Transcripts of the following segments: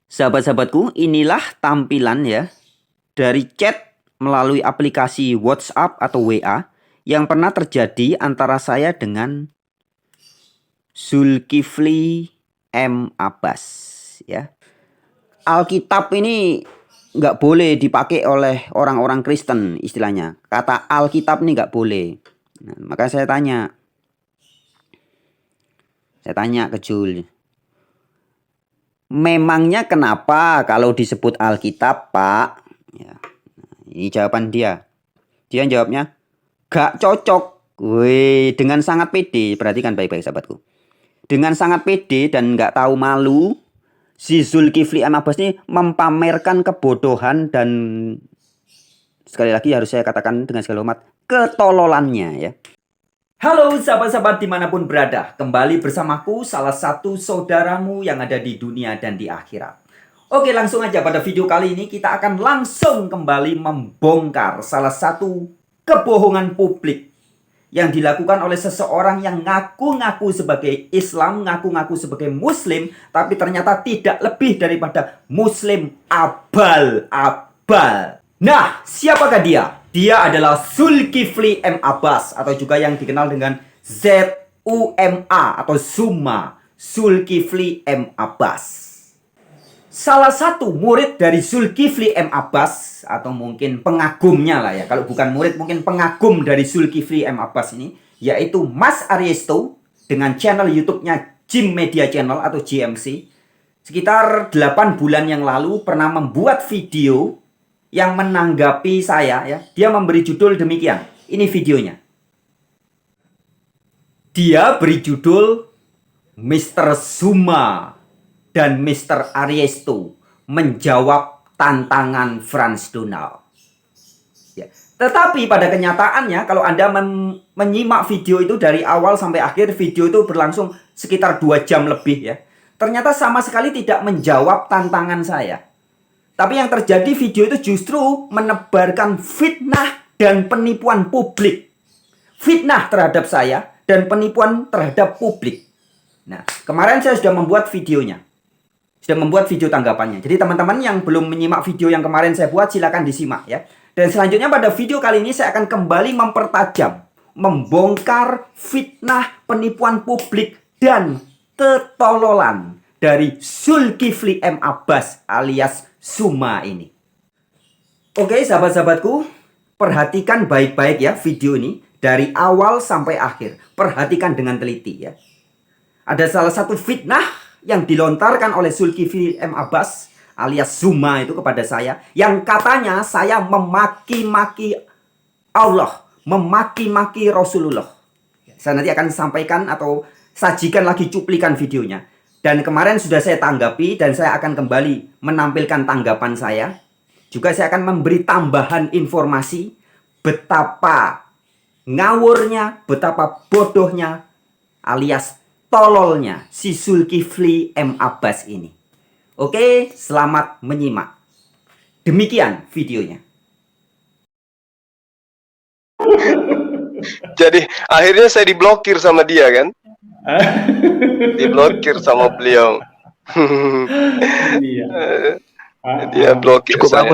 Sahabat-sahabatku, inilah tampilan ya dari chat melalui aplikasi WhatsApp atau WA yang pernah terjadi antara saya dengan Zulkifli M. Abbas ya. Alkitab ini nggak boleh dipakai oleh orang-orang Kristen istilahnya. Kata Alkitab ini nggak boleh. Nah, maka saya tanya ke Jul, memangnya kenapa kalau disebut Alkitab, Pak? Ya, ini jawaban dia. Dia jawabnya, gak cocok. Wih, dengan sangat pede. Perhatikan baik-baik sahabatku. Dengan sangat pede dan gak tahu malu, si Zulkifli M. Abbas ini mempamerkan kebodohan dan sekali lagi harus saya katakan dengan segala hormat, ketololannya ya. Halo sahabat-sahabat dimanapun berada, kembali bersamaku salah satu saudaramu yang ada di dunia dan di akhirat. Oke, langsung aja pada video kali ini kita akan langsung kembali membongkar salah satu kebohongan publik yang dilakukan oleh seseorang yang ngaku-ngaku sebagai Islam, ngaku-ngaku sebagai Muslim, tapi ternyata tidak lebih daripada Muslim abal-abal. Nah, siapakah dia? Dia adalah Zulkifli M. Abbas atau juga yang dikenal dengan ZUMA atau Zuma, Zulkifli M. Abbas. Salah satu murid dari Zulkifli M. Abbas atau mungkin pengagumnya lah ya. Kalau bukan murid mungkin pengagum dari Zulkifli M. Abbas ini, yaitu Mas Ariesto dengan channel YouTube-nya Jim Media Channel atau JMC. Sekitar 8 bulan yang lalu pernah membuat video yang menanggapi saya ya. Dia memberi judul demikian. Ini videonya. Dia beri judul Mr. Zuma dan Mr. Ariesto menjawab tantangan Frans Donald. Ya. Tetapi pada kenyataannya kalau Anda menyimak video itu dari awal sampai akhir, video itu berlangsung sekitar 2 jam lebih ya. Ternyata sama sekali tidak menjawab tantangan saya. Tapi yang terjadi video itu justru menebarkan fitnah dan penipuan publik. Fitnah terhadap saya dan penipuan terhadap publik. Nah, kemarin saya sudah membuat videonya. Sudah membuat video tanggapannya. Jadi teman-teman yang belum menyimak video yang kemarin saya buat, silakan disimak ya. Dan selanjutnya pada video kali ini saya akan kembali mempertajam, membongkar fitnah, penipuan publik dan ketololan dari Zulkifli M. Abbas alias Zuma ini. Oke sahabat-sahabatku, perhatikan baik-baik ya video ini dari awal sampai akhir. Perhatikan dengan teliti ya. Ada salah satu fitnah yang dilontarkan oleh Zulkifli M. Abbas alias Zuma itu kepada saya, yang katanya saya memaki-maki Allah, memaki-maki Rasulullah. Saya nanti akan sampaikan atau sajikan lagi cuplikan videonya. Dan kemarin sudah saya tanggapi dan saya akan kembali menampilkan tanggapan saya. Juga saya akan memberi tambahan informasi betapa ngawurnya, betapa bodohnya alias tololnya si Zulkifli M. Abbas ini. Oke, selamat menyimak. Demikian videonya. Jadi akhirnya saya diblokir sama dia kan? Diblokir sama beliau. Dia blokir saya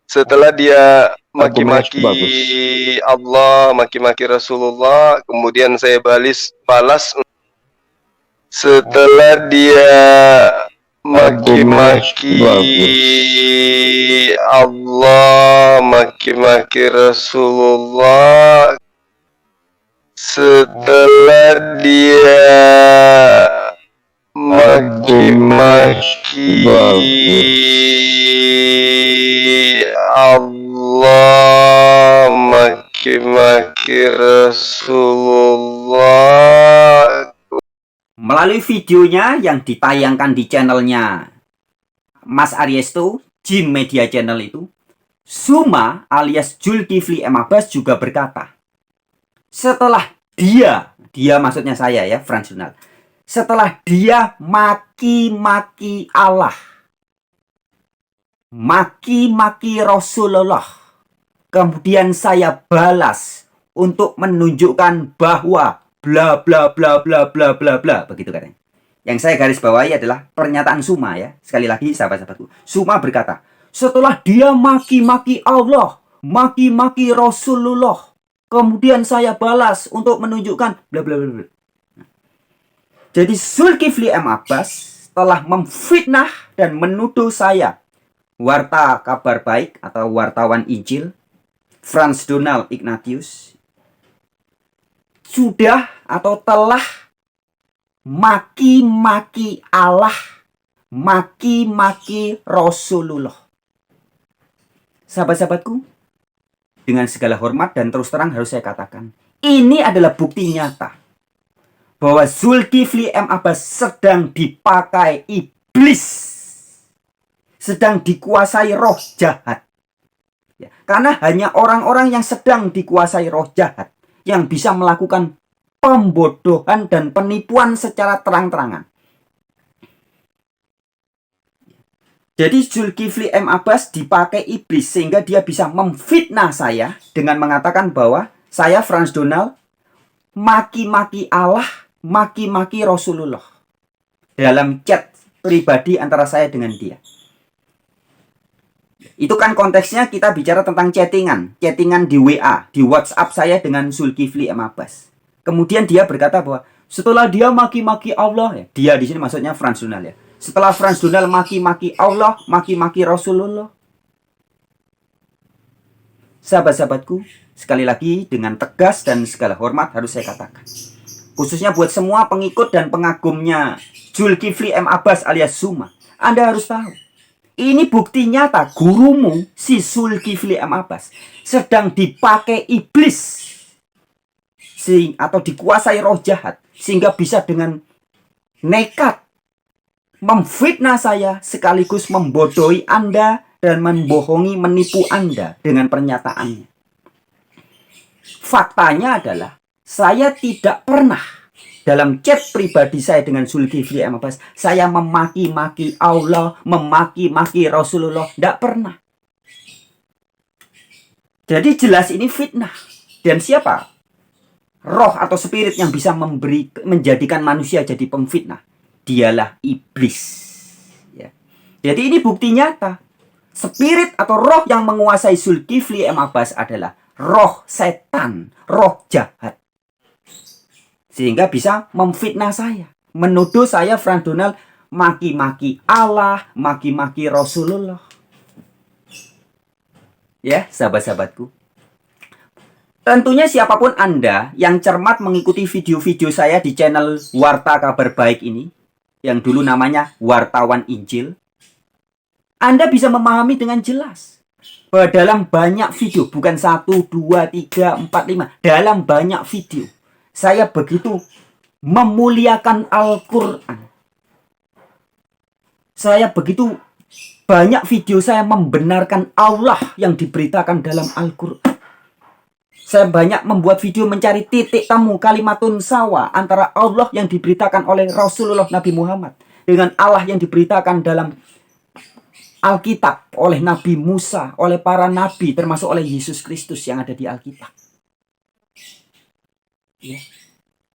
setelah dia maki-maki Allah, maki-maki Rasulullah, kemudian saya balas setelah dia maki-maki Allah, maki-maki Rasulullah, setelah dia maki-maki Allah, maki-maki Rasulullah. Melalui videonya yang ditayangkan di channelnya Mas Ariesto, Jim Media Channel itu, Zuma alias Zulkifli M. Abbas juga berkata, setelah dia maksudnya saya ya, Frans Donald, setelah dia maki-maki Allah, maki-maki Rasulullah, kemudian saya balas untuk menunjukkan bahwa bla bla bla bla bla bla bla, begitu katanya. Yang saya garis bawahi adalah pernyataan Suma ya. Sekali lagi sahabat-sahabatku. Suma berkata, setelah dia maki-maki Allah, maki-maki Rasulullah, kemudian saya balas untuk menunjukkan bla bla bla. Jadi Zulkifli M. Abbas telah memfitnah dan menuduh saya, warta kabar baik atau wartawan Injil, Frans Donald Ignatius, sudah atau telah maki-maki Allah, maki-maki Rasulullah. Sahabat-sahabatku, dengan segala hormat dan terus terang harus saya katakan, ini adalah bukti nyata bahwa Zulkifli M. Abbas sedang dipakai iblis, sedang dikuasai roh jahat. Ya, karena hanya orang-orang yang sedang dikuasai roh jahat yang bisa melakukan pembodohan dan penipuan secara terang-terangan. Jadi Zulkifli M. Abbas dipakai iblis sehingga dia bisa memfitnah saya dengan mengatakan bahwa saya Frans Donald maki-maki Allah, maki-maki Rasulullah dalam chat pribadi antara saya dengan dia. Itu kan konteksnya kita bicara tentang chattingan di WA, di WhatsApp saya dengan Zulkifli M. Abbas. Kemudian dia berkata bahwa setelah dia maki-maki Allah, ya, dia di sini maksudnya Frans Donald ya. Setelah Frans Donald maki-maki Allah, maki-maki Rasulullah. Sahabat-sahabatku, sekali lagi dengan tegas dan segala hormat harus saya katakan. Khususnya buat semua pengikut dan pengagumnya Zulkifli M. Abbas alias Suma. Anda harus tahu. Ini bukti nyata gurumu si Zulkifli M. Abbas sedang dipakai iblis atau dikuasai roh jahat sehingga bisa dengan nekat memfitnah saya sekaligus membodohi Anda dan membohongi, menipu Anda dengan pernyataannya. Faktanya adalah saya tidak pernah dalam chat pribadi saya dengan Zulkifli M. Abbas saya memaki-maki Allah, memaki-maki Rasulullah, tidak pernah. Jadi jelas ini fitnah. Dan siapa roh atau spirit yang bisa menjadikan manusia jadi pemfitnah? Dialah iblis. Ya. Jadi ini bukti nyata. Spirit atau roh yang menguasai Zulkifli M. Abbas adalah roh setan, roh jahat. Sehingga bisa memfitnah saya. Menuduh saya Frans Donald maki-maki Allah, maki-maki Rasulullah. Ya, sahabat-sahabatku. Tentunya siapapun Anda yang cermat mengikuti video-video saya di channel Warta Kabar Baik ini, yang dulu namanya Wartawan Injil, Anda bisa memahami dengan jelas bahwa dalam banyak video, bukan 1, 2, 3, 4, 5, dalam banyak video, saya begitu memuliakan Al-Quran. Saya begitu banyak video saya membenarkan Allah yang diberitakan dalam Al-Quran. Saya banyak membuat video mencari titik temu kalimatun sawa antara Allah yang diberitakan oleh Rasulullah Nabi Muhammad dengan Allah yang diberitakan dalam Alkitab oleh Nabi Musa, oleh para nabi, termasuk oleh Yesus Kristus yang ada di Alkitab. Ya.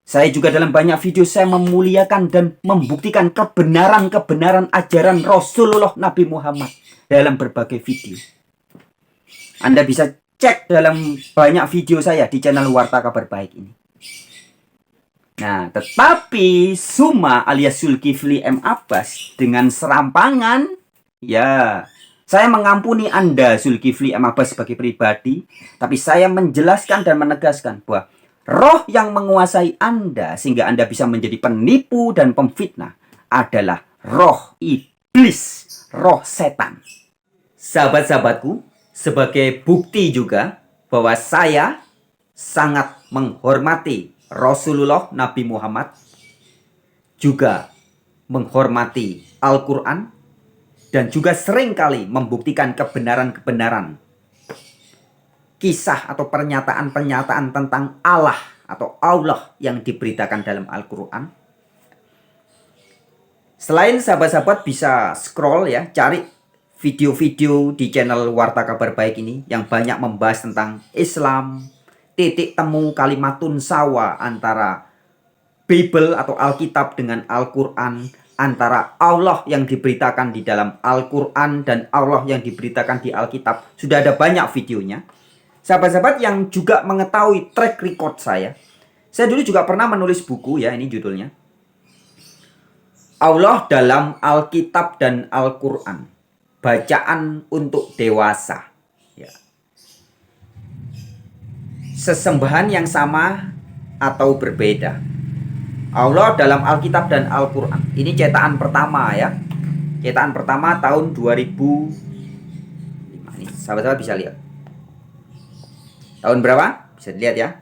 Saya juga dalam banyak video saya memuliakan dan membuktikan kebenaran-kebenaran ajaran Rasulullah Nabi Muhammad dalam berbagai video. Anda bisa cek dalam banyak video saya di channel Warta Kabar Baik ini. Nah, tetapi Suma alias Zulkifli M. Abbas dengan serampangan, ya, saya mengampuni Anda Zulkifli M. Abbas sebagai pribadi, tapi saya menjelaskan dan menegaskan bahwa roh yang menguasai Anda sehingga Anda bisa menjadi penipu dan pemfitnah adalah roh iblis, roh setan. Sahabat-sahabatku, sebagai bukti juga bahwa saya sangat menghormati Rasulullah Nabi Muhammad, juga menghormati Al-Quran, dan juga seringkali membuktikan kebenaran-kebenaran kisah atau pernyataan-pernyataan tentang Allah atau Allah yang diberitakan dalam Al-Quran. Selain sahabat-sahabat bisa scroll ya, cari video-video di channel Warta Kabar Baik ini yang banyak membahas tentang Islam, titik temu kalimatun sawa antara Bible atau Alkitab dengan Al-Quran, antara Allah yang diberitakan di dalam Al-Quran dan Allah yang diberitakan di Alkitab. Sudah ada banyak videonya. Sahabat-sahabat yang juga mengetahui track record saya dulu juga pernah menulis buku ya, ini judulnya. Allah dalam Alkitab dan Al-Quran. Bacaan untuk dewasa. Ya. Sesembahan yang sama atau berbeda. Allah dalam Alkitab dan Al-Quran. Ini cetakan pertama ya. Cetakan pertama tahun 2005. Ini sahabat-sahabat bisa lihat. Tahun berapa? Bisa dilihat ya.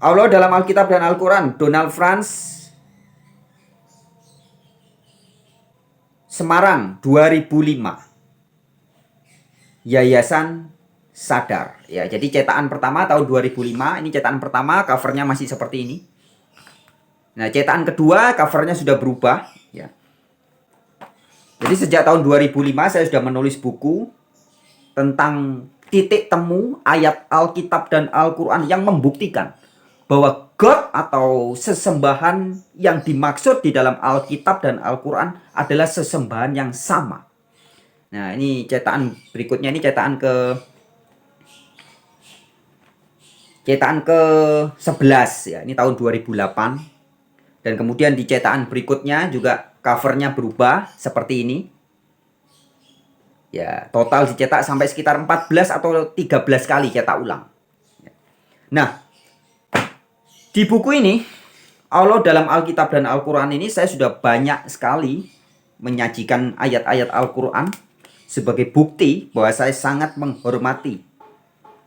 Allah dalam Alkitab dan Al-Quran. Donald Franz, Semarang 2005. Yayasan Sadar. Ya, jadi cetakan pertama tahun 2005. Ini cetakan pertama, covernya masih seperti ini. Nah, cetakan kedua covernya sudah berubah ya. Jadi sejak tahun 2005 saya sudah menulis buku tentang titik temu ayat Alkitab dan Al-Quran yang membuktikan bahwa God atau sesembahan yang dimaksud di dalam Alkitab dan Al-Quran adalah sesembahan yang sama. Nah, ini cetakan berikutnya, ini cetakan ke 11 ya. Ini tahun 2008. Dan kemudian di cetakan berikutnya juga covernya berubah seperti ini. Ya, total dicetak sampai sekitar 14 atau 13 kali cetak ulang. Nah, di buku ini, Allah dalam Alkitab dan Al-Quran ini saya sudah banyak sekali menyajikan ayat-ayat Al-Quran sebagai bukti bahwa saya sangat menghormati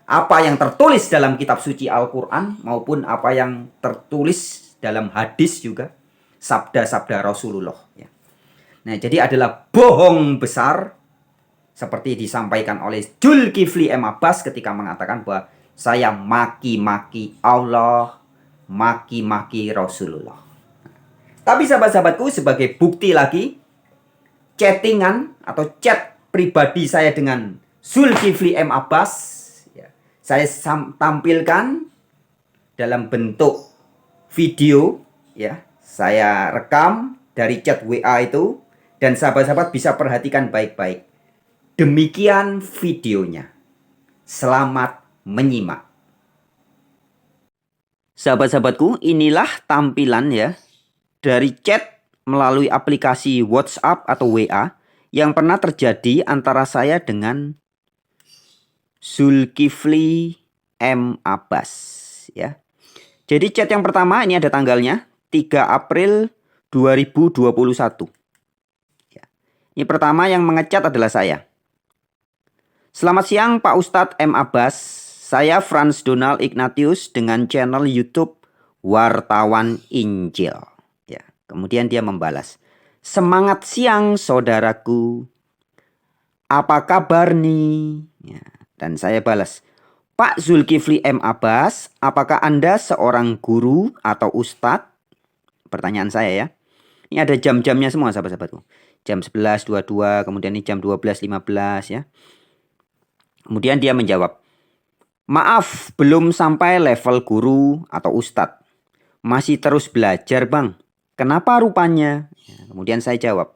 apa yang tertulis dalam kitab suci Al-Quran maupun apa yang tertulis dalam hadis juga, sabda-sabda Rasulullah. Ya. Nah, jadi adalah bohong besar seperti disampaikan oleh Zulkifli M. Abbas ketika mengatakan bahwa saya maki-maki Allah, maki-maki Rasulullah. Tapi sahabat-sahabatku, sebagai bukti lagi, chattingan atau chat pribadi saya dengan Zulkifli M. Abbas, ya, saya tampilkan dalam bentuk video, ya, saya rekam dari chat WA itu, dan sahabat-sahabat bisa perhatikan baik-baik. Demikian videonya. Selamat menyimak. Sahabat-sahabatku, inilah tampilan ya dari chat melalui aplikasi WhatsApp atau WA yang pernah terjadi antara saya dengan Zulkifli M. Abbas ya. Jadi chat yang pertama ini ada tanggalnya 3 April 2021. Ya. Ini pertama yang mengecat adalah saya. Selamat siang Pak Ustadz M. Abbas. Saya Franz Donald Ignatius dengan channel YouTube Wartawan Injil. Ya. Kemudian dia membalas. Semangat siang saudaraku. Apa kabar nih? Ya. Dan saya balas. Pak Zulkifli M. Abbas, apakah Anda seorang guru atau ustadz? Pertanyaan saya ya. Ini ada jam-jamnya semua sahabat-sahabatku. Jam 11.22, kemudian ini jam 12.15 ya. Kemudian dia menjawab, maaf belum sampai level guru atau ustadz. Masih terus belajar bang. Kenapa rupanya? Ya, kemudian saya jawab.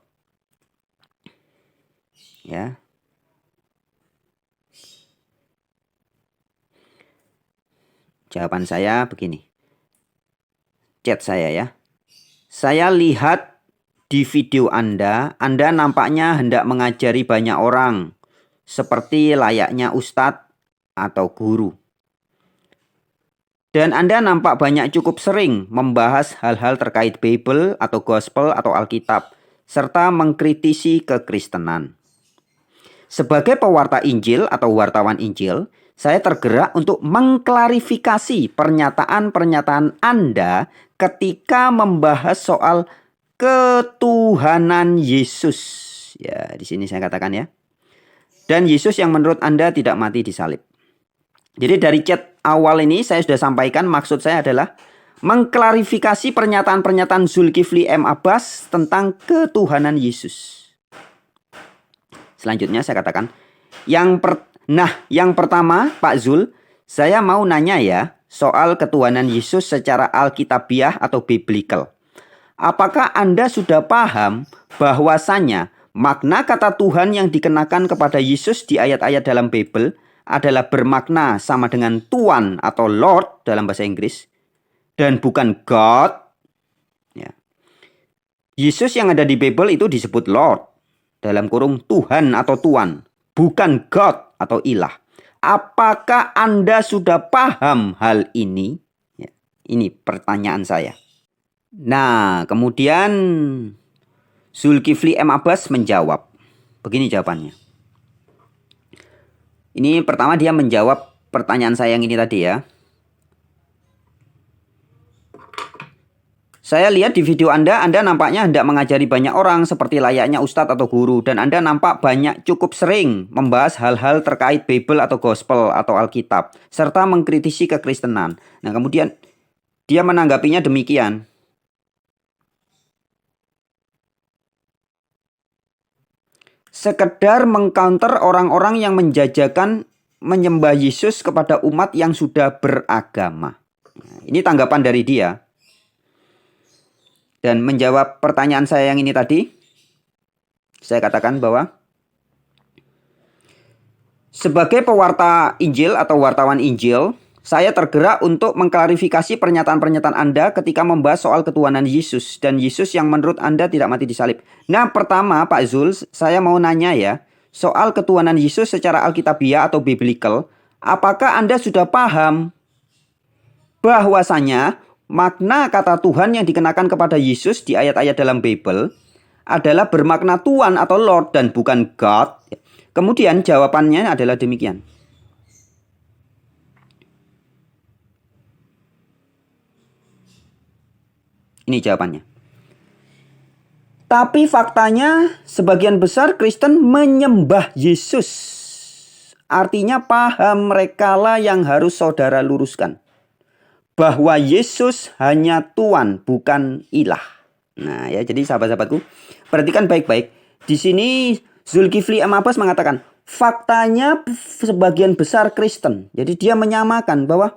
Ya. Jawaban saya begini. Chat saya ya. Saya lihat di video Anda nampaknya hendak mengajari banyak orang. Seperti layaknya ustadz atau guru. Dan Anda nampak banyak cukup sering membahas hal-hal terkait Bible atau Gospel atau Alkitab. Serta mengkritisi kekristenan. Sebagai pewarta Injil atau wartawan Injil, saya tergerak untuk mengklarifikasi pernyataan-pernyataan Anda ketika membahas soal ketuhanan Yesus. Ya, di sini saya katakan ya. Dan Yesus yang menurut Anda tidak mati di salib. Jadi dari chat awal ini saya sudah sampaikan maksud saya adalah mengklarifikasi pernyataan-pernyataan Zulkifli M. Abbas tentang ketuhanan Yesus. Selanjutnya saya katakan, yang pertama Pak Zul, saya mau nanya ya, soal ketuhanan Yesus secara alkitabiah atau biblical. Apakah Anda sudah paham bahwasanya makna kata Tuhan yang dikenakan kepada Yesus di ayat-ayat dalam Bible adalah bermakna sama dengan Tuan atau Lord dalam bahasa Inggris dan bukan God? Ya. Yesus yang ada di Bible itu disebut Lord dalam kurung Tuhan atau Tuan, bukan God atau ilah. Apakah Anda sudah paham hal ini? Ya, ini pertanyaan saya. Nah, kemudian Zulkifli M. Abbas menjawab. Begini jawabannya. Ini pertama dia menjawab pertanyaan saya yang ini tadi ya. Saya lihat di video Anda nampaknya hendak mengajari banyak orang seperti layaknya ustadz atau guru. Dan Anda nampak cukup sering membahas hal-hal terkait Bible atau Gospel atau Alkitab. Serta mengkritisi kekristenan. Nah kemudian dia menanggapinya demikian. Sekedar mengcounter orang-orang yang menjajakan menyembah Yesus kepada umat yang sudah beragama. Nah, ini tanggapan dari dia. Dan menjawab pertanyaan saya yang ini tadi, saya katakan bahwa sebagai pewarta Injil atau wartawan Injil, saya tergerak untuk mengklarifikasi pernyataan-pernyataan Anda ketika membahas soal ketuhanan Yesus dan Yesus yang menurut Anda tidak mati disalib. Nah, pertama Pak Zul, saya mau nanya ya, soal ketuhanan Yesus secara alkitabiah atau biblical, apakah Anda sudah paham bahwasanya makna kata Tuhan yang dikenakan kepada Yesus di ayat-ayat dalam Bible adalah bermakna Tuan atau Lord dan bukan God? Kemudian jawabannya adalah demikian. Ini jawabannya. Tapi faktanya sebagian besar Kristen menyembah Yesus. Artinya paham merekalah yang harus saudara luruskan. Bahwa Yesus hanya Tuan, bukan ilah. Nah ya, jadi sahabat-sahabatku, perhatikan baik-baik. Di sini Zulkifli M. Abbas mengatakan, faktanya sebagian besar Kristen. Jadi dia menyamakan bahwa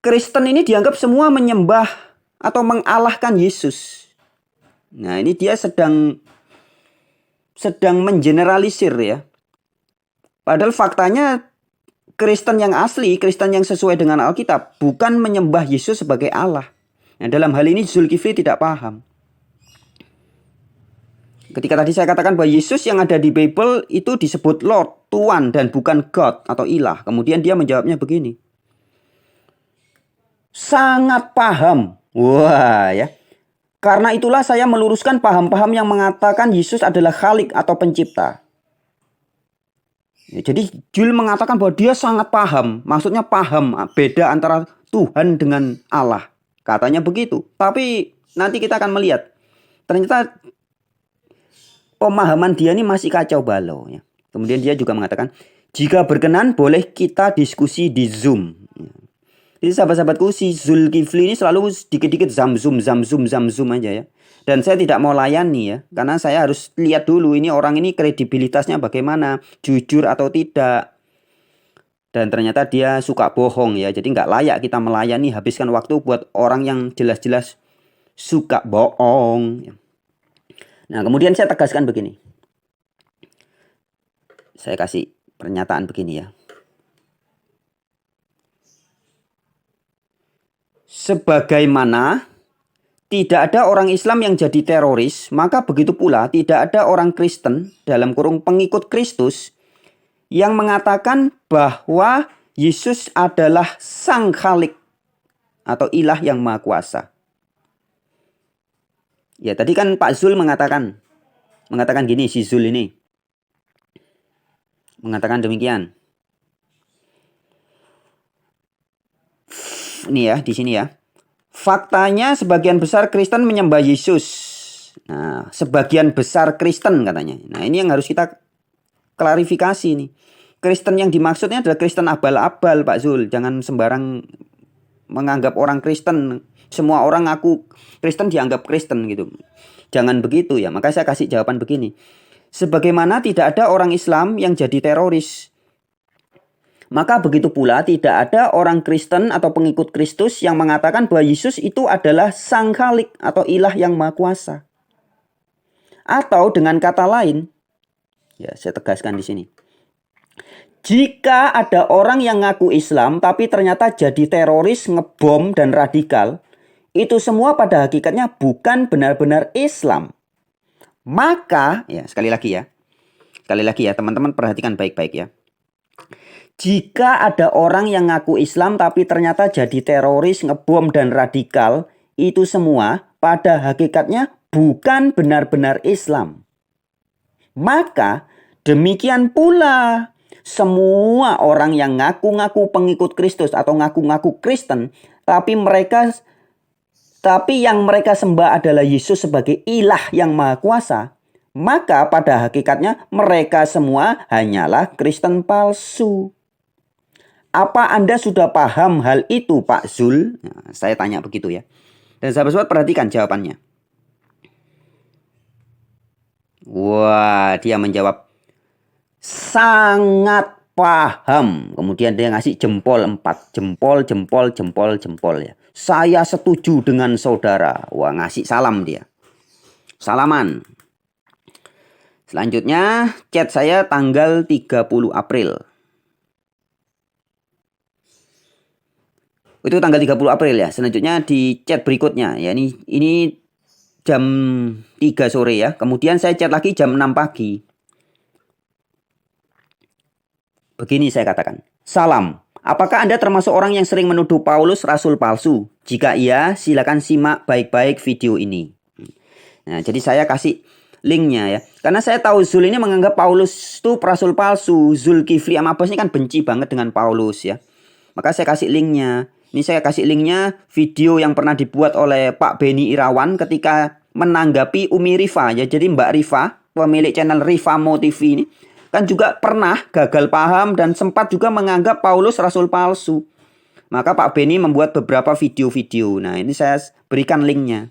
Kristen ini dianggap semua menyembah atau mengalahkan Yesus. Nah ini dia sedang mengeneralisir ya. Padahal faktanya Kristen yang asli, Kristen yang sesuai dengan Alkitab, bukan menyembah Yesus sebagai Allah. Nah, dalam hal ini Zulkifli tidak paham. Ketika tadi saya katakan bahwa Yesus yang ada di Bible itu disebut Lord, Tuan, dan bukan God atau ilah. Kemudian dia menjawabnya begini. Sangat paham. Wah ya. Karena itulah saya meluruskan paham-paham yang mengatakan Yesus adalah Khalik atau pencipta. Ya, jadi Jul mengatakan bahwa dia sangat paham. Maksudnya paham beda antara Tuhan dengan Allah. Katanya begitu. Tapi nanti kita akan melihat. Ternyata pemahaman dia ini masih kacau balau. Ya. Kemudian dia juga mengatakan, jika berkenan boleh kita diskusi di Zoom. Ya. Jadi sahabat-sahabatku, si Zulkifli ini selalu dikit-dikit zoom aja ya. Dan saya tidak mau layani ya, karena saya harus lihat dulu ini orang ini kredibilitasnya bagaimana, jujur atau tidak. Dan ternyata dia suka bohong ya, jadi nggak layak kita melayani, habiskan waktu buat orang yang jelas-jelas suka bohong. Nah kemudian saya tegaskan begini. Saya kasih pernyataan begini ya. Sebagaimana tidak ada orang Islam yang jadi teroris, maka begitu pula tidak ada orang Kristen dalam kurung pengikut Kristus yang mengatakan bahwa Yesus adalah Sang Khalik atau ilah yang maha kuasa. Ya tadi kan Pak Zul mengatakan gini, si Zul ini mengatakan demikian. Ini ya, di sini ya. Faktanya sebagian besar Kristen menyembah Yesus. Nah, sebagian besar Kristen katanya. Nah, ini yang harus kita klarifikasi nih. Kristen yang dimaksudnya adalah Kristen abal-abal, Pak Zul. Jangan sembarang menganggap orang Kristen. Semua orang ngaku Kristen dianggap Kristen gitu. Jangan begitu ya. Maka saya kasih jawaban begini. Sebagaimana tidak ada orang Islam yang jadi teroris. Maka begitu pula tidak ada orang Kristen atau pengikut Kristus yang mengatakan bahwa Yesus itu adalah Sang Khalik atau ilah yang maha kuasa. Atau dengan kata lain, ya saya tegaskan di sini. Jika ada orang yang ngaku Islam tapi ternyata jadi teroris, ngebom dan radikal, itu semua pada hakikatnya bukan benar-benar Islam. Maka, ya sekali lagi ya teman-teman perhatikan baik-baik ya. Jika ada orang yang ngaku Islam tapi ternyata jadi teroris, ngebom dan radikal, itu semua pada hakikatnya bukan benar-benar Islam. Maka demikian pula semua orang yang ngaku-ngaku pengikut Kristus atau ngaku-ngaku Kristen, tapi yang mereka sembah adalah Yesus sebagai ilah yang maha kuasa, maka pada hakikatnya mereka semua hanyalah Kristen palsu. Apa Anda sudah paham hal itu, Pak Zul? Nah, saya tanya begitu ya. Dan sahabat-sahabat perhatikan jawabannya. Wah, dia menjawab sangat paham. Kemudian dia ngasih jempol 4. Jempol ya. Saya setuju dengan saudara. Wah, ngasih salam dia. Salaman. Selanjutnya chat saya tanggal 30 April. Itu tanggal 30 April ya. Selanjutnya di chat berikutnya ya, ini jam 3 sore ya. Kemudian saya chat lagi jam 6 pagi. Begini saya katakan. Salam. Apakah Anda termasuk orang yang sering menuduh Paulus rasul palsu? Jika iya, silakan simak baik-baik video ini. Nah, jadi saya kasih linknya ya. Karena saya tahu Zul ini menganggap Paulus itu rasul palsu. Zulkifli sama Abbas ini kan benci banget dengan Paulus ya. Maka saya kasih linknya. Ini saya kasih linknya video yang pernah dibuat oleh Pak Beni Irawan ketika menanggapi Umi Rifa ya. Jadi Mbak Rifa, pemilik channel Rifamo TV ini kan juga pernah gagal paham dan sempat juga menganggap Paulus rasul palsu. Maka Pak Beni membuat beberapa video-video. Nah, ini saya berikan linknya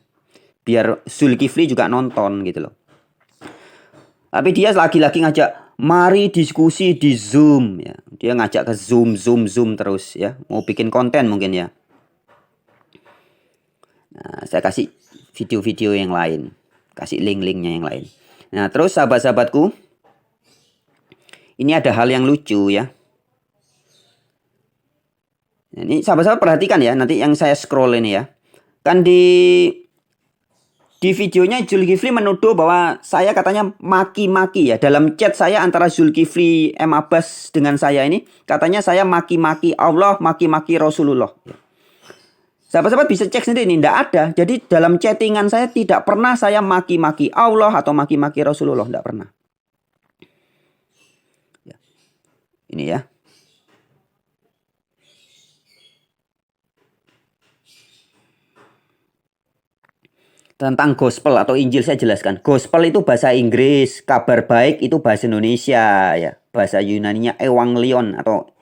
biar Zulkifli juga nonton gitu loh. Tapi dia lagi-lagi ngajak, mari diskusi di Zoom ya. Dia ngajak ke Zoom terus ya. Mau bikin konten mungkin ya. Nah, saya kasih video-video yang lain. Kasih link-linknya yang lain. Nah, terus sahabat-sahabatku, ini ada hal yang lucu ya. Ini sahabat-sahabat perhatikan ya. Nanti yang saya scroll ini ya. Kan di videonya Zulkifli menuduh bahwa saya katanya maki-maki ya. Dalam chat saya antara Zulkifli M. Abbas dengan saya ini, katanya saya maki-maki Allah, maki-maki Rasulullah. Sahabat-sahabat bisa cek sendiri, ini tidak ada. Jadi dalam chattingan saya tidak pernah saya maki-maki Allah atau maki-maki Rasulullah. Tidak pernah. Ya. Ini ya. Tentang gospel atau Injil saya jelaskan. Gospel itu bahasa Inggris, kabar baik itu bahasa Indonesia ya. Bahasa Yunaninya evangelion atau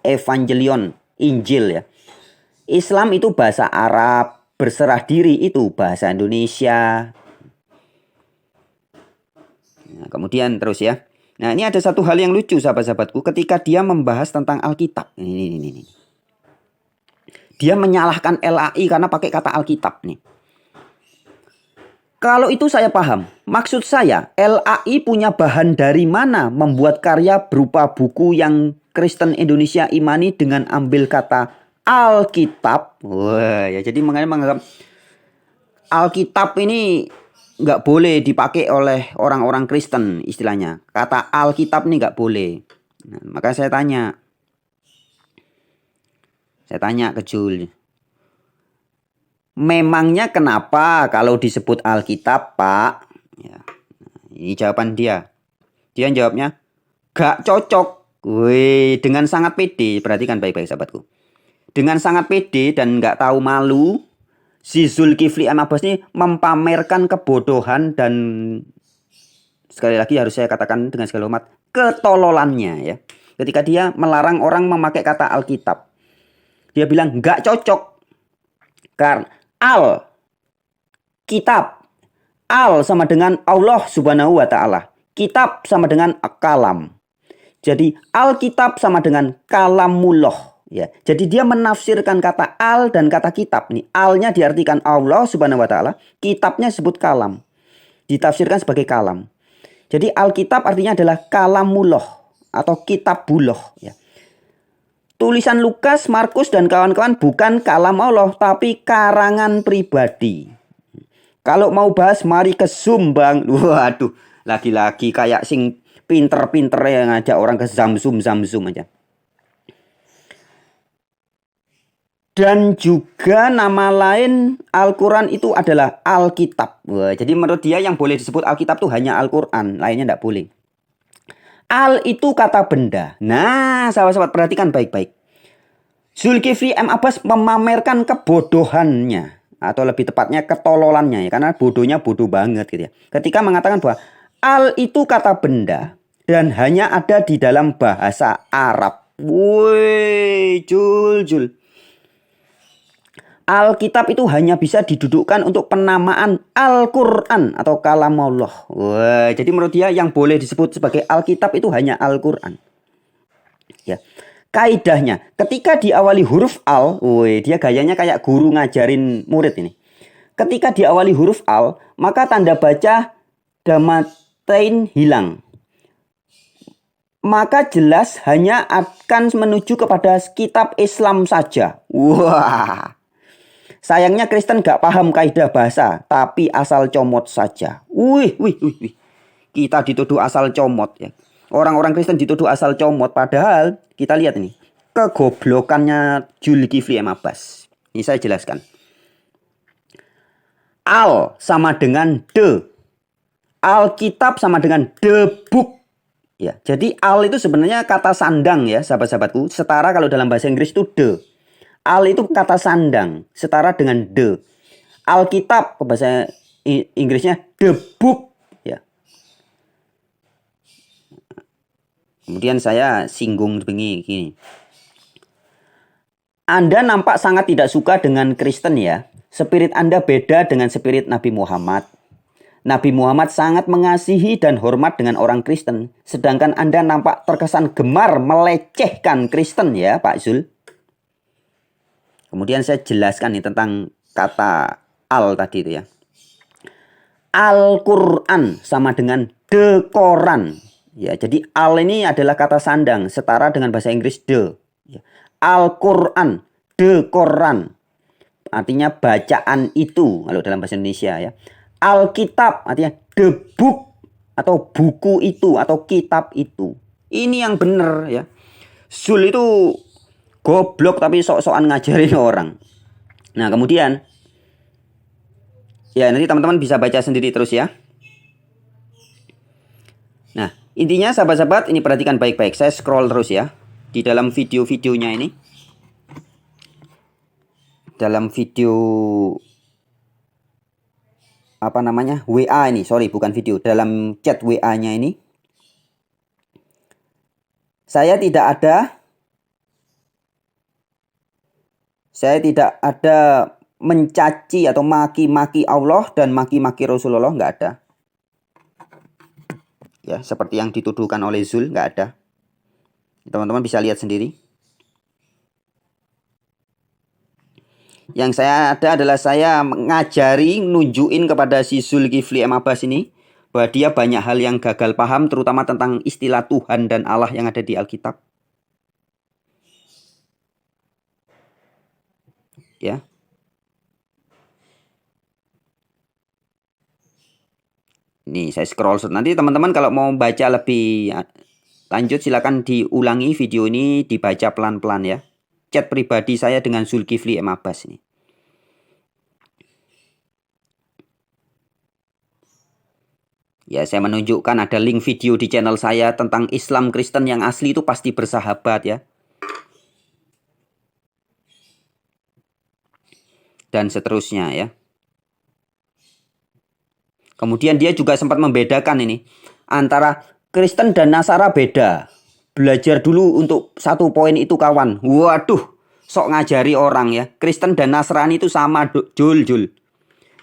evangelion, Injil ya. Islam itu bahasa Arab, berserah diri itu bahasa Indonesia. Nah, kemudian terus ya. Nah, ini ada satu hal yang lucu sahabat-sahabatku ketika dia membahas tentang Alkitab. Ini. Dia menyalahkan LAI karena pakai kata Alkitab nih. Kalau itu saya paham. Maksud saya, LAI punya bahan dari mana membuat karya berupa buku yang Kristen Indonesia imani dengan ambil kata Alkitab. Wah, ya jadi menganggap Alkitab ini nggak boleh dipakai oleh orang-orang Kristen istilahnya. Kata Alkitab ini nggak boleh. Nah, maka saya tanya ke Jul. Memangnya kenapa kalau disebut Alkitab, Pak? Ya, ini jawaban dia. Dia jawabnya, gak cocok. Wih, dengan sangat pede. Perhatikan baik-baik sahabatku. Dengan sangat pede dan gak tahu malu, si Zulkifli M. Abbas ini mempamerkan kebodohan dan sekali lagi harus saya katakan dengan segala hormat, ketololannya ya. Ketika dia melarang orang memakai kata Alkitab. Dia bilang gak cocok. Karena Kitab. Al sama dengan Allah Subhanahu wa Ta'ala. Kitab sama dengan kalam. Jadi Alkitab sama dengan kalamullah. Ya, jadi dia menafsirkan kata al dan kata kitab. Nih, alnya diartikan Allah Subhanahu wa taala, kitabnya disebut kalam. Ditafsirkan sebagai kalam. Jadi Alkitab artinya adalah kalamullah atau kitabullah ya. Tulisan Lukas, Markus dan kawan-kawan bukan kalam Allah tapi karangan pribadi. Kalau mau bahas mari ke Zoom, Bang. Waduh, lagi-lagi kayak sing pinter-pinter yang ngajak orang ke Zamzum aja. Dan juga nama lain Al-Quran itu adalah Alkitab. Wah, jadi menurut dia yang boleh disebut Alkitab itu hanya Al-Quran. Lainnya tidak boleh. Al itu kata benda. Nah, sahabat-sahabat perhatikan baik-baik. Zulkifli M. Abbas memamerkan kebodohannya. Atau lebih tepatnya ketololannya ya. Karena bodohnya bodoh banget gitu ya. Ketika mengatakan bahwa Al itu kata benda. Dan hanya ada di dalam bahasa Arab. Woi, Jul. Alkitab itu hanya bisa didudukkan untuk penamaan Al-Quran atau kalamullah. Wah, jadi menurut dia yang boleh disebut sebagai Alkitab itu hanya Al-Quran. Ya. Kaidahnya, ketika diawali huruf Al, dia gayanya kayak guru ngajarin murid ini. Ketika diawali huruf Al, maka tanda baca damatain hilang. Maka jelas hanya akan menuju kepada kitab Islam saja. Wah. Sayangnya Kristen gak paham kaidah bahasa, tapi asal comot saja. Wih. Kita dituduh asal comot ya. Orang-orang Kristen dituduh asal comot, padahal kita lihat ini kegoblokannya Zulkifli M. Abbas. Ini saya jelaskan. Al sama dengan the. Alkitab sama dengan the book. Ya, jadi al itu sebenarnya kata sandang ya, sahabat-sahabatku. Setara kalau dalam bahasa Inggris itu the. Al itu kata sandang, setara dengan the. Alkitab bahasa Inggrisnya the book ya. Kemudian saya singgung begini. Anda nampak sangat tidak suka dengan Kristen ya. Spirit Anda beda dengan spirit Nabi Muhammad. Nabi Muhammad sangat mengasihi dan hormat dengan orang Kristen. Sedangkan Anda nampak terkesan gemar melecehkan Kristen ya Pak Zul. Kemudian saya jelaskan nih tentang kata al tadi itu ya. Al-Quran sama dengan the Quran. Ya, jadi al ini adalah kata sandang setara dengan bahasa Inggris the. Ya. Al-Quran, the Quran. Artinya bacaan itu kalau dalam bahasa Indonesia ya. Alkitab artinya the book atau buku itu atau kitab itu. Ini yang benar ya. Zul itu goblok tapi sok-sokan ngajarin orang. Nah kemudian ya nanti teman-teman bisa baca sendiri terus ya. Nah intinya sahabat-sahabat ini perhatikan baik-baik. Saya scroll terus ya. Di dalam video-videonya ini. Dalam video apa namanya WA ini. Sorry bukan video. Dalam chat WA-nya ini. Saya tidak ada mencaci atau maki-maki Allah dan maki-maki Rasulullah, nggak ada. Ya, seperti yang dituduhkan oleh Zul, nggak ada. Teman-teman bisa lihat sendiri. Yang saya ada adalah saya mengajari, nunjukin kepada si Zulkifli M. Abbas ini bahwa dia banyak hal yang gagal paham, terutama tentang istilah Tuhan dan Allah yang ada di Alkitab. Ya. Nih saya scroll. Nanti teman-teman kalau mau baca lebih lanjut silakan diulangi video ini, dibaca pelan-pelan ya. Chat pribadi saya dengan Zulkifli M. Abbas ini. Ya, saya menunjukkan ada link video di channel saya tentang Islam Kristen yang asli itu pasti bersahabat ya. Dan seterusnya ya. Kemudian dia juga sempat membedakan ini antara Kristen dan Nasara beda. Belajar dulu untuk satu poin itu kawan. Waduh, sok ngajari orang ya. Kristen dan Nasrani itu sama Jul.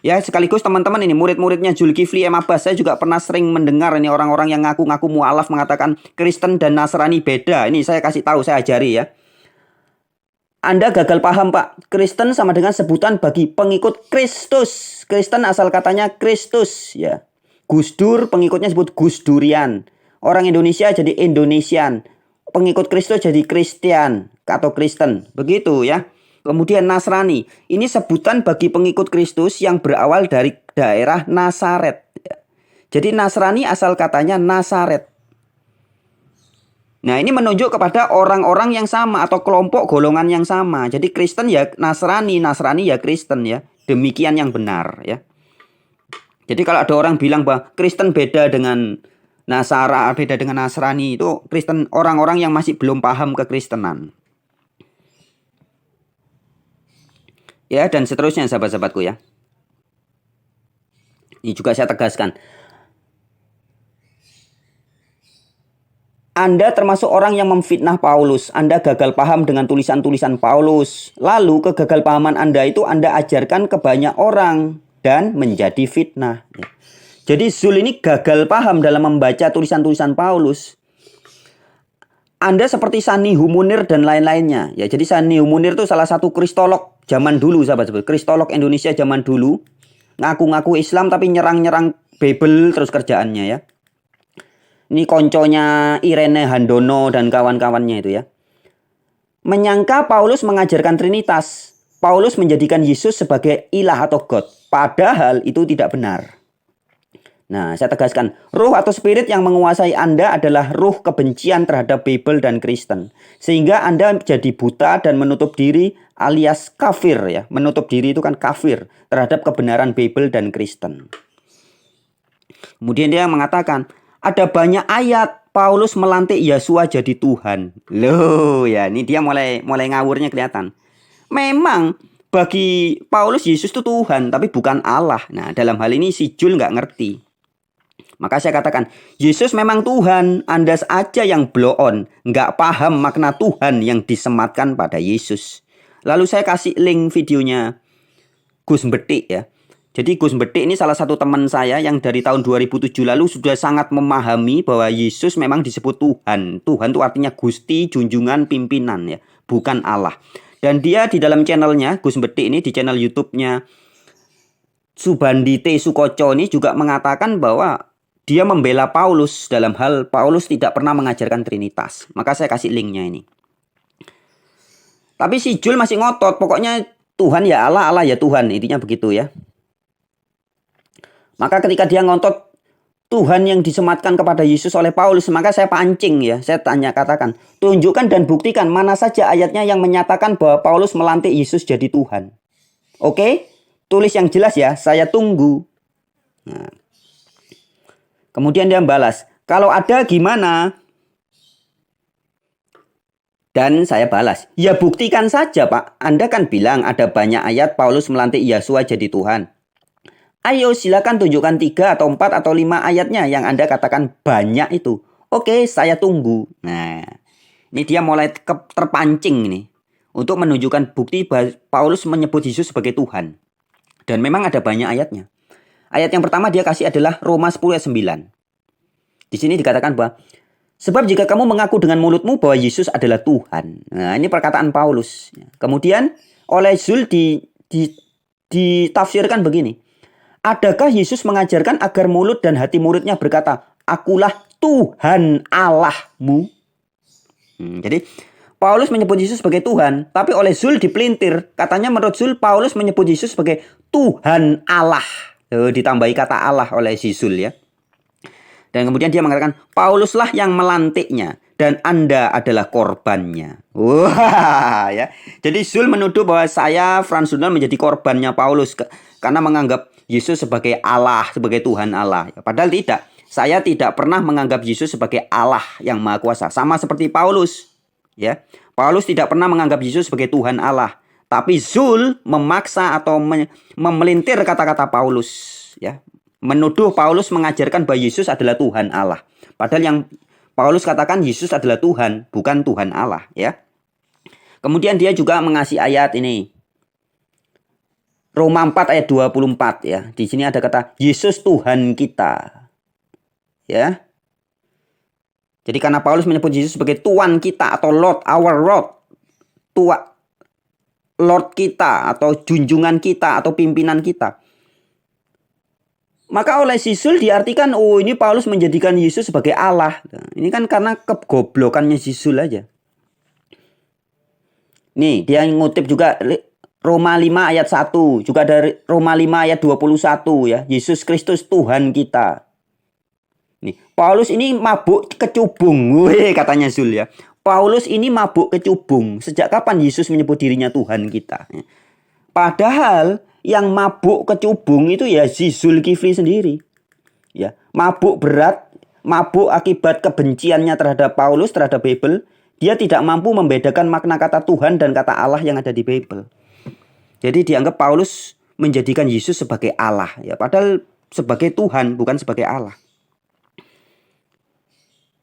Ya, sekaligus teman-teman ini murid-muridnya Zulkifli M. Abbas, saya juga pernah sering mendengar ini orang-orang yang ngaku-ngaku mualaf mengatakan Kristen dan Nasrani beda. Ini saya kasih tahu, saya ajari ya. Anda gagal paham, Pak. Kristen sama dengan sebutan bagi pengikut Kristus. Kristen asal katanya Kristus ya. Gus Dur pengikutnya sebut Gus Durian. Orang Indonesia jadi Indonesian. Pengikut Kristus jadi Kristian atau Kristen. Begitu ya. Kemudian Nasrani, ini sebutan bagi pengikut Kristus yang berawal dari daerah Nazaret. Jadi Nasrani asal katanya Nazaret. Nah, ini menunjuk kepada orang-orang yang sama atau kelompok golongan yang sama. Jadi Kristen ya Nasrani, Nasrani ya Kristen ya. Demikian yang benar ya. Jadi kalau ada orang bilang bahwa Kristen beda dengan Nasara, beda dengan Nasrani, itu Kristen orang-orang yang masih belum paham kekristenan. Ya, dan seterusnya sahabat-sahabatku ya. Ini juga saya tegaskan. Anda termasuk orang yang memfitnah Paulus. Anda gagal paham dengan tulisan-tulisan Paulus. Lalu kegagalpahaman Anda itu Anda ajarkan ke banyak orang dan menjadi fitnah. Jadi Zul ini gagal paham dalam membaca tulisan-tulisan Paulus. Anda seperti Sanihu Munir dan lain-lainnya. Ya, jadi Sanihu Munir itu salah satu kristolog zaman dulu, sahabat-sahabat. Kristolog Indonesia zaman dulu. Ngaku-ngaku Islam tapi nyerang-nyerang Bible terus kerjaannya ya. Ini konconya Irene Handono dan kawan-kawannya itu ya. Menyangka Paulus mengajarkan Trinitas. Paulus menjadikan Yesus sebagai ilah atau God. Padahal itu tidak benar. Nah, saya tegaskan, ruh atau spirit yang menguasai Anda adalah ruh kebencian terhadap Bible dan Kristen. Sehingga Anda jadi buta dan menutup diri alias kafir ya. Menutup diri itu kan kafir terhadap kebenaran Bible dan Kristen. Kemudian dia mengatakan, ada banyak ayat Paulus melantik Yesua jadi Tuhan. Loh ya, ini dia mulai ngawurnya kelihatan. Memang bagi Paulus Yesus itu Tuhan, tapi bukan Allah. Nah, dalam hal ini si Jul nggak ngerti. Maka saya katakan, Yesus memang Tuhan, Anda aja yang blow on, nggak paham makna Tuhan yang disematkan pada Yesus. Lalu saya kasih link videonya Gus Betik ya. Jadi Gus Betik ini salah satu teman saya yang dari tahun 2007 lalu sudah sangat memahami bahwa Yesus memang disebut Tuhan. Tuhan itu artinya Gusti, junjungan, pimpinan ya, bukan Allah. Dan dia di dalam channelnya, Gus Betik ini di channel YouTube-nya Subandi T. Sukoco ini juga mengatakan bahwa dia membela Paulus dalam hal Paulus tidak pernah mengajarkan Trinitas. Maka saya kasih linknya ini. Tapi si Jul masih ngotot. Pokoknya Tuhan ya Allah, Allah ya Tuhan. Intinya begitu ya. Maka ketika dia ngotot Tuhan yang disematkan kepada Yesus oleh Paulus, maka saya pancing ya. Saya katakan, tunjukkan dan buktikan mana saja ayatnya yang menyatakan bahwa Paulus melantik Yesus jadi Tuhan. Oke? Tulis yang jelas ya, saya tunggu. Nah. Kemudian dia balas, kalau ada gimana? Dan saya balas, ya buktikan saja Pak. Anda kan bilang ada banyak ayat Paulus melantik Yesua jadi Tuhan. Ayo silakan tunjukkan 3 atau 4 atau 5 ayatnya yang Anda katakan banyak itu. Oke, saya tunggu. Nah, ini dia mulai terpancing nih. Untuk menunjukkan bukti bahwa Paulus menyebut Yesus sebagai Tuhan. Dan memang ada banyak ayatnya. Ayat yang pertama dia kasih adalah Roma 10 ayat 9. Di sini dikatakan bahwa sebab jika kamu mengaku dengan mulutmu bahwa Yesus adalah Tuhan. Nah, ini perkataan Paulus. Kemudian oleh Zul ditafsirkan begini. Adakah Yesus mengajarkan agar mulut dan hati muridnya berkata, akulah Tuhan Allahmu? Jadi Paulus menyebut Yesus sebagai Tuhan, tapi oleh Zul dipelintir. Katanya menurut Zul, Paulus menyebut Yesus sebagai Tuhan Allah. Ditambahi kata Allah oleh si Zul ya. Dan kemudian dia mengatakan, Pauluslah yang melantiknya dan Anda adalah korbannya. Wah ya. Jadi Zul menuduh bahwa saya, Frans Donald, menjadi korbannya Paulus karena menganggap Yesus sebagai Allah, sebagai Tuhan Allah. Padahal tidak. Saya tidak pernah menganggap Yesus sebagai Allah yang Maha Kuasa. Sama seperti Paulus. Ya, Paulus tidak pernah menganggap Yesus sebagai Tuhan Allah. Tapi Zul memaksa atau memelintir kata-kata Paulus. Ya, menuduh Paulus mengajarkan bahwa Yesus adalah Tuhan Allah. Padahal yang Paulus katakan Yesus adalah Tuhan, bukan Tuhan Allah. Ya. Kemudian dia juga mengasih ayat ini. Roma 4 ayat 24 ya. Di sini ada kata Yesus Tuhan kita. Ya. Jadi karena Paulus menyebut Yesus sebagai Tuhan kita atau Lord, our Lord. Lord kita atau junjungan kita atau pimpinan kita. Maka oleh Sisul diartikan, oh ini Paulus menjadikan Yesus sebagai Allah. Nah, ini kan karena kegoblokannya Sisul aja. Nih, dia ngutip juga Roma 5 ayat 1. Juga dari Roma 5 ayat 21 ya. Yesus Kristus Tuhan kita. Nih, Paulus ini mabuk kecubung. Weh, katanya Zul ya. Paulus ini mabuk kecubung. Sejak kapan Yesus menyebut dirinya Tuhan kita? Padahal yang mabuk kecubung itu ya si Zulkifli sendiri. Ya, mabuk berat, mabuk akibat kebenciannya terhadap Paulus, terhadap Bible. Dia tidak mampu membedakan makna kata Tuhan dan kata Allah yang ada di Bible. Jadi dianggap Paulus menjadikan Yesus sebagai Allah. Ya, padahal sebagai Tuhan, bukan sebagai Allah.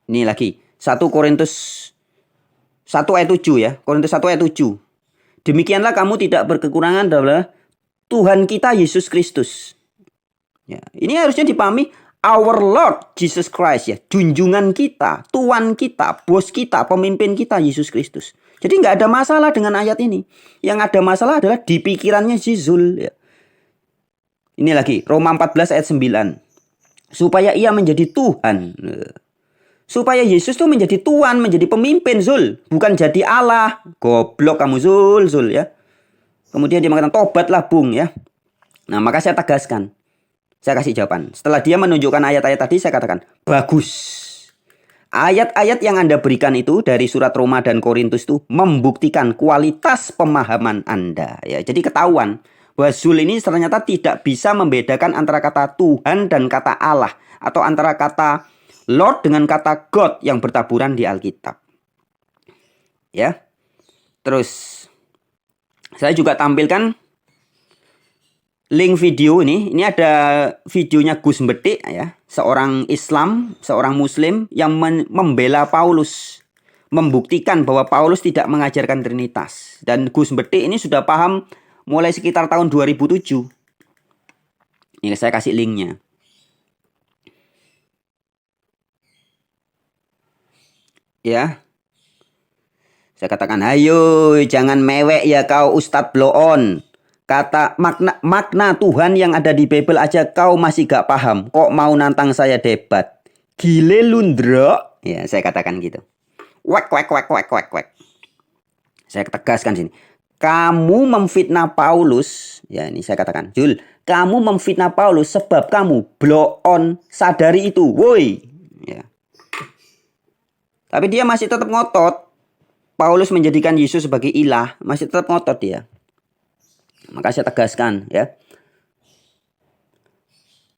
Ini lagi 1 Korintus 1 ayat 7 ya. Korintus 1 ayat 7. Demikianlah kamu tidak berkekurangan adalah Tuhan kita Yesus Kristus. Ya, ini harusnya dipahami our Lord Jesus Christ ya. Junjungan kita, Tuhan kita, bos kita, pemimpin kita Yesus Kristus. Jadi nggak ada masalah dengan ayat ini. Yang ada masalah adalah di pikirannya Zul ya. Ini lagi Roma 14 ayat 9. Supaya ia menjadi Tuhan. Supaya Yesus tuh menjadi Tuhan, menjadi pemimpin Zul, bukan jadi Allah. Goblok kamu Zul ya. Kemudian dia mengatakan tobatlah Bung ya. Nah, maka saya tegaskan. Saya kasih jawaban. Setelah dia menunjukkan ayat-ayat tadi, saya katakan bagus. Ayat-ayat yang Anda berikan itu dari surat Roma dan Korintus itu membuktikan kualitas pemahaman Anda ya. Jadi ketahuan bahwa Zul ini ternyata tidak bisa membedakan antara kata Tuhan dan kata Allah, atau antara kata Lord dengan kata God yang bertaburan di Alkitab. Ya. Terus saya juga tampilkan link video ini. Ini ada videonya Gus Betik ya, seorang Islam, seorang Muslim yang membela Paulus, membuktikan bahwa Paulus tidak mengajarkan Trinitas. Dan Gus Betik ini sudah paham mulai sekitar tahun 2007. Ini saya kasih linknya. Ya. Saya katakan, ayo jangan mewek ya kau Ustadz blow on. Kata makna Tuhan yang ada di Bible aja kau masih gak paham. Kok mau nantang saya debat? Gile lundro. Ya, saya katakan gitu. Wek. Saya tegaskan sini. Kamu memfitnah Paulus. Ya, ini saya katakan. Jul, kamu memfitnah Paulus sebab kamu blow on. Sadari itu. Woi. Ya. Tapi dia masih tetap ngotot. Paulus menjadikan Yesus sebagai ilah. Masih tetap ngotot dia. Maka saya tegaskan ya.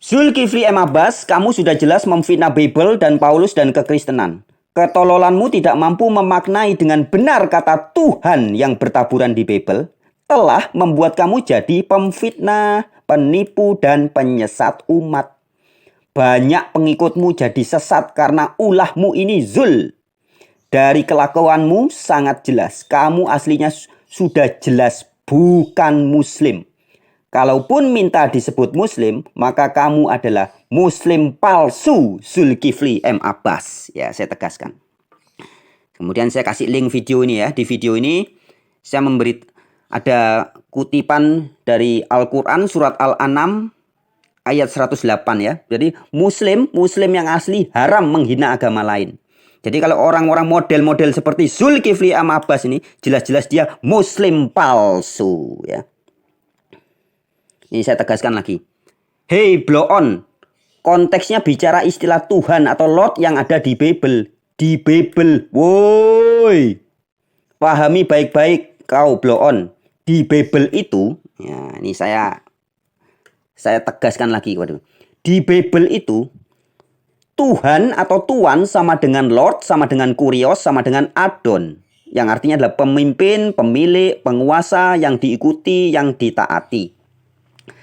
Zulkifli M. Abbas, kamu sudah jelas memfitnah Bible dan Paulus dan kekristenan. Ketololanmu tidak mampu memaknai dengan benar kata Tuhan yang bertaburan di Bible telah membuat kamu jadi pemfitnah, penipu, dan penyesat umat. Banyak pengikutmu jadi sesat karena ulahmu ini Zul. Dari kelakuanmu sangat jelas. Kamu aslinya sudah jelas bukan Muslim. Kalaupun minta disebut Muslim, maka kamu adalah Muslim palsu Zulkifli M. Abbas. Ya, saya tegaskan. Kemudian saya kasih link video ini ya. Di video ini saya ada kutipan dari Al-Quran surat Al-An'am ayat 108 ya. Jadi Muslim yang asli haram menghina agama lain. Jadi kalau orang-orang model-model seperti Zulkifli M. Abbas ini jelas-jelas dia Muslim palsu ya. Ini saya tegaskan lagi. Hey blow on. Konteksnya bicara istilah Tuhan atau Lord yang ada di Bible. Di Bible. Woi. Pahami baik-baik kau blow on. Di Bible itu. Ya ini saya tegaskan lagi. Waduh. Di Bible itu. Tuhan atau Tuan sama dengan Lord, sama dengan Kurios, sama dengan Adon. Yang artinya adalah pemimpin, pemilik, penguasa yang diikuti, yang ditaati.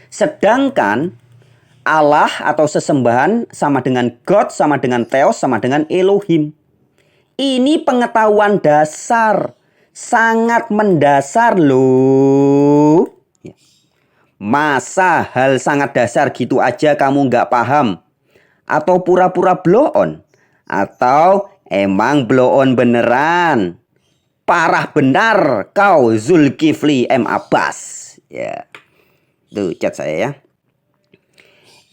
Sedangkan Allah atau sesembahan sama dengan God, sama dengan Theos, sama dengan Elohim. Ini pengetahuan dasar. Sangat mendasar loh. Masa hal sangat dasar gitu aja kamu nggak paham? Atau pura-pura blow on? Atau emang blow on beneran? Parah benar kau Zulkifli M. Abbas. Ya, tuh chat saya ya.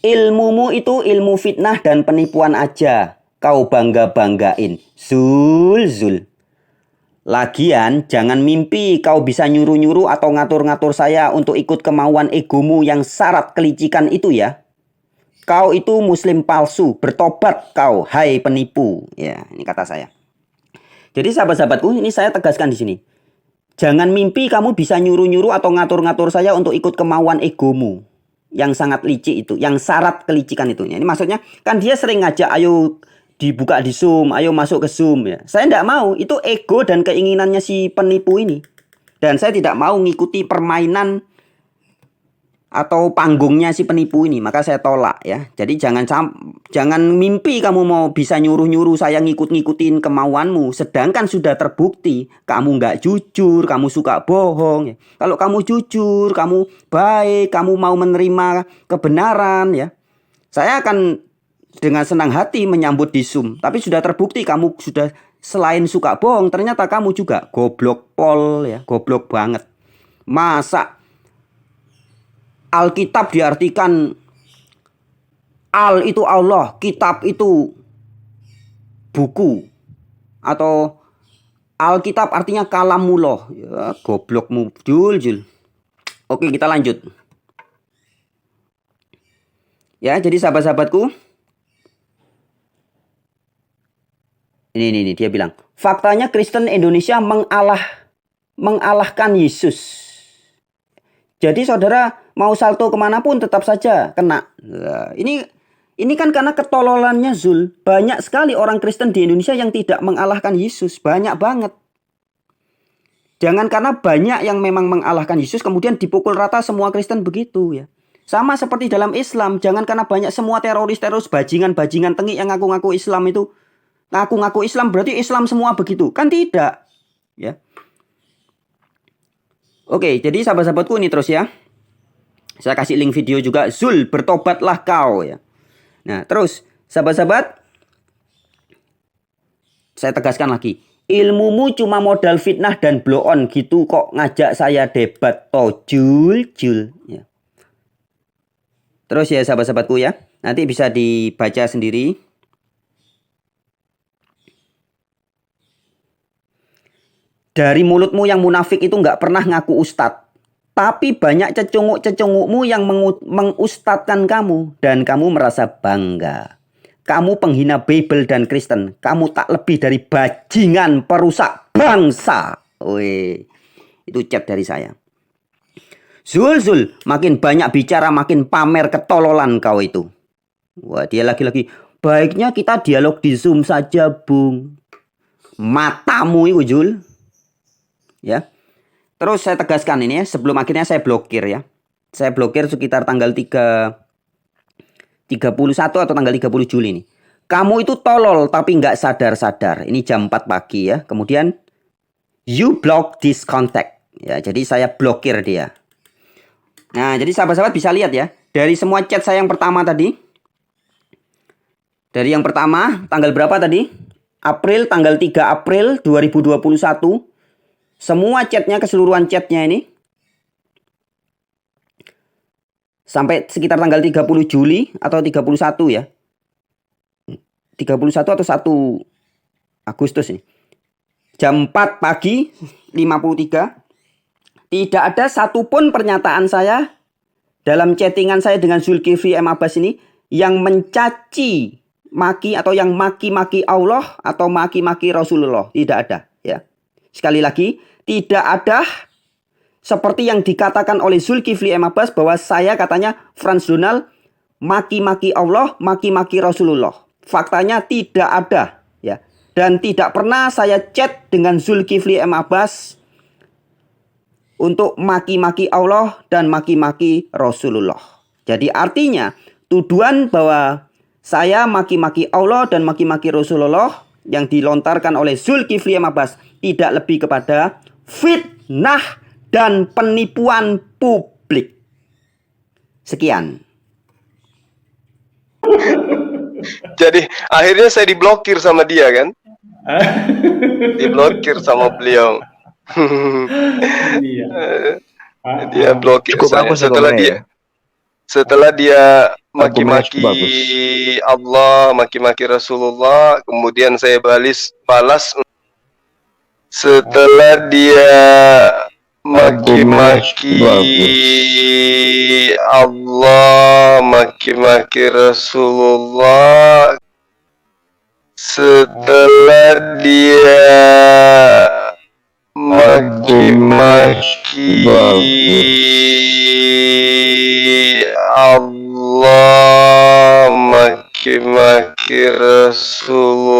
Ilmumu itu ilmu fitnah dan penipuan aja. Kau bangga-banggain. Zul. Lagian jangan mimpi kau bisa nyuruh-nyuruh atau ngatur-ngatur saya untuk ikut kemauan egomu yang syarat kelicikan itu ya. Kau itu muslim palsu, bertobat kau, hai penipu. Ya, ini kata saya. Jadi sahabat-sahabatku, ini saya tegaskan di sini. Jangan mimpi kamu bisa nyuruh-nyuruh atau ngatur-ngatur saya untuk ikut kemauan egomu yang sangat licik itu, yang syarat kelicikan itu. Ini maksudnya kan dia sering ngajak, ayo dibuka di Zoom, ayo masuk ke Zoom ya. Saya tidak mau, itu ego dan keinginannya si penipu ini. Dan saya tidak mau ngikuti permainan atau panggungnya si penipu ini, maka saya tolak ya. Jadi jangan mimpi kamu mau bisa nyuruh-nyuruh saya ngikutin kemauanmu, sedangkan sudah terbukti kamu nggak jujur, kamu suka bohong ya. Kalau kamu jujur, kamu baik, kamu mau menerima kebenaran ya, saya akan dengan senang hati menyambut di Zoom. Tapi sudah terbukti kamu sudah selain suka bohong, ternyata kamu juga goblok pol ya, goblok banget. Masa Alkitab diartikan al itu Allah, kitab itu buku, atau Alkitab artinya kalamullah. Ya, goblokmu Jul. Oke, kita lanjut. Ya, jadi sahabat-sahabatku, ini dia bilang, faktanya Kristen Indonesia mengalahkan Yesus. Jadi saudara mau salto kemanapun tetap saja kena. Nah, ini kan karena ketololannya Zul. Banyak sekali orang Kristen di Indonesia yang tidak mengalahkan Yesus. Banyak banget. Jangan karena banyak yang memang mengalahkan Yesus kemudian dipukul rata semua Kristen begitu ya. Sama seperti dalam Islam. Jangan karena banyak semua teroris-teroris, bajingan-bajingan tengik yang ngaku-ngaku Islam itu. Ngaku-ngaku Islam berarti Islam semua begitu. Kan tidak. Ya. Oke, jadi sahabat-sahabatku ini terus ya. Saya kasih link video juga. Zul, bertobatlah kau ya. Nah, terus sahabat-sahabat, saya tegaskan lagi. Ilmumu cuma modal fitnah dan blow on gitu kok ngajak saya debat toh Jul ya. Terus ya sahabat-sahabatku ya. Nanti bisa dibaca sendiri. Dari mulutmu yang munafik itu nggak pernah ngaku ustadz. Tapi banyak cecunguk-cecungukmu yang mengustadkan kamu. Dan kamu merasa bangga. Kamu penghina Bible dan Kristen. Kamu tak lebih dari bajingan perusak bangsa. Wih, itu chat dari saya. Zul, makin banyak bicara makin pamer ketololan kau itu. Wah, dia lagi-lagi. Baiknya kita dialog di Zoom saja, Bung. Matamu itu, Zul. Ya. Terus saya tegaskan ini ya, sebelum akhirnya saya blokir ya. Saya blokir sekitar tanggal 31 atau tanggal 30 Juli nih. Kamu itu tolol tapi nggak sadar-sadar. Ini jam 4 pagi ya. Kemudian you block this contact. Ya, jadi saya blokir dia. Nah, jadi sahabat-sahabat bisa lihat ya. Dari semua chat saya yang pertama tadi. Dari yang pertama, tanggal berapa tadi? April, tanggal 3 April 2021. Semua chatnya, keseluruhan chatnya ini. Sampai sekitar tanggal 30 Juli atau 31 ya. 31 atau 1 Agustus ini. Jam 4 pagi 53. Tidak ada satupun pernyataan saya dalam chattingan saya dengan Zulkifli M. Abbas ini yang mencaci maki atau yang maki-maki Allah atau maki-maki Rasulullah. Tidak ada ya. Sekali lagi, tidak ada seperti yang dikatakan oleh Zulkifli M. Abbas bahwa saya katanya Frans Donald maki-maki Allah, maki-maki Rasulullah. Faktanya tidak ada ya. Dan tidak pernah saya chat dengan Zulkifli M. Abbas untuk maki-maki Allah dan maki-maki Rasulullah. Jadi artinya tuduhan bahwa saya maki-maki Allah dan maki-maki Rasulullah yang dilontarkan oleh Zulkifli M. Abbas tidak lebih kepada fitnah dan penipuan publik. Sekian. Jadi akhirnya saya diblokir sama dia kan? Diblokir sama beliau. Iya. Dia blokir Cukup saya bagus ya setelah komennya dia ya? setelah dia Argumennya maki-maki cukup bagus. Allah, maki-maki Rasulullah, kemudian saya balas setelah dia maki-maki Allah, maki-maki Rasulullah, setelah dia maki-maki Allah, maki-maki Rasulullah,